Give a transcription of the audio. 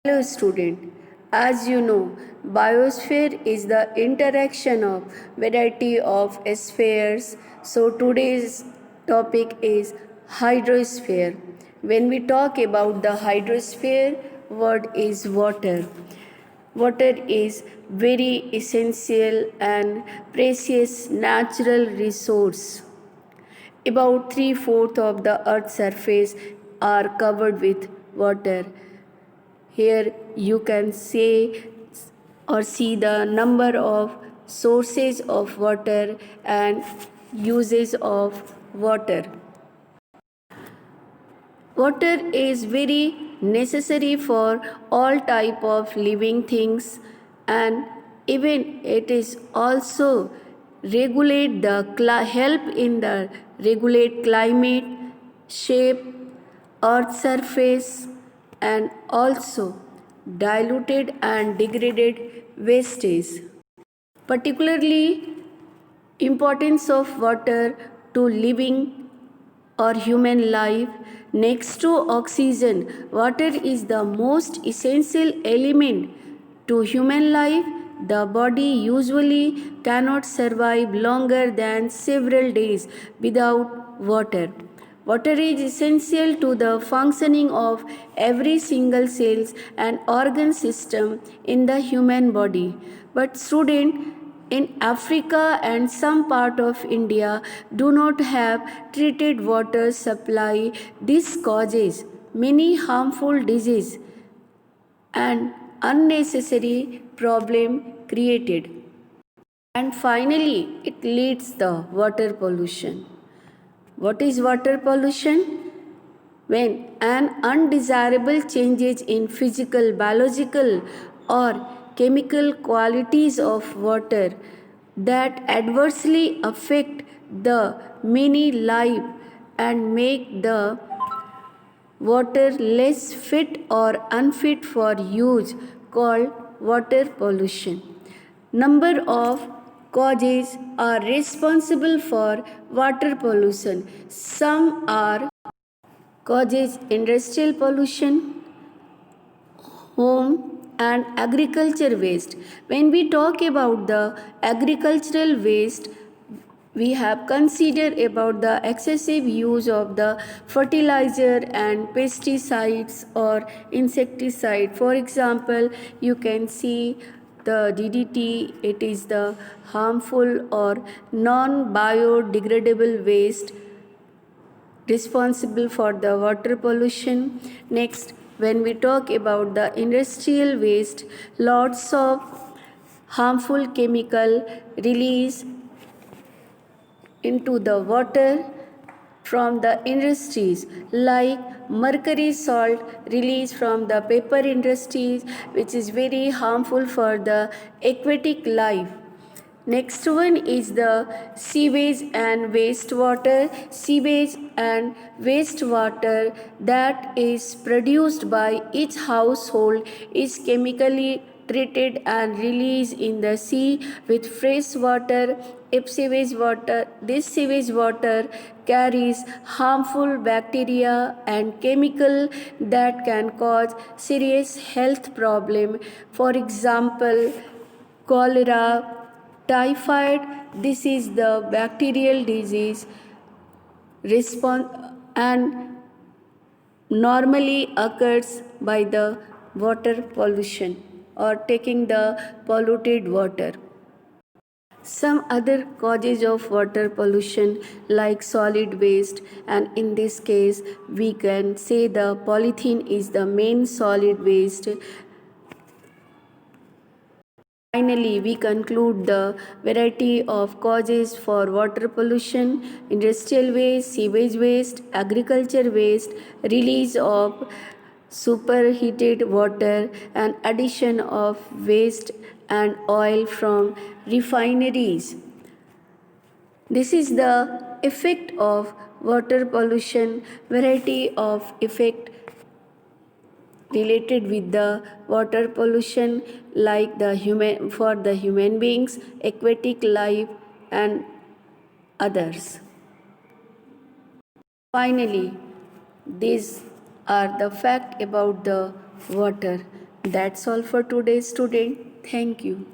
Hello student, as you know, biosphere is the interaction of variety of spheres. So today's topic is hydrosphere. When we talk about the hydrosphere, what is water? Water is very essential and precious natural resource. About three-fourths of the Earth's surface are covered with water. Here you can say or see the number of sources of water and uses of water. Water is very necessary for all type of living things, and even it is also regulate the help in the regulate climate, shape earth surface, and also diluted and degraded wastage. Particularly importance of water to living or human life. Next to oxygen, water is the most essential element to human life. The body usually cannot survive longer than several days without water. Water is essential to the functioning of every single cells and organ system in the human body. But student, in Africa and some part of India do not have treated water supply. This causes many harmful diseases and unnecessary problem created. And finally, it leads the water pollution. What is water pollution? When an undesirable changes in physical, biological or chemical qualities of water that adversely affect the many life and make the water less fit or unfit for use called water pollution. Number of causes are responsible for water pollution. Some are causes industrial pollution, home and agriculture waste. When we talk about the agricultural waste, we have considered about the excessive use of the fertilizer and pesticides or insecticide. For example, you can see the DDT, it is the harmful or non biodegradable waste responsible for the water pollution. Next, when we talk about the industrial waste, lots of harmful chemical release into the water from the industries like mercury salt released from the paper industries, which is very harmful for the aquatic life. Next one is the sewage and wastewater. Sewage and wastewater that is produced by each household is chemically treated and released in the sea with fresh water. If this sewage water carries harmful bacteria and chemical that can cause serious health problem. For example, cholera, typhoid. This is the bacterial disease response and normally occurs by the water pollution or taking the polluted water. Some other causes of water pollution like solid waste, and in this case we can say the polythene is the main solid waste. Finally, we conclude the variety of causes for water pollution: industrial waste, sewage waste, agriculture waste, release of superheated water, and addition of waste and oil from refineries. This is the effect of water pollution, variety of effect related with the water pollution like the human beings, aquatic life and others. Finally, these are the fact about the water. That's all for today, student. Thank you.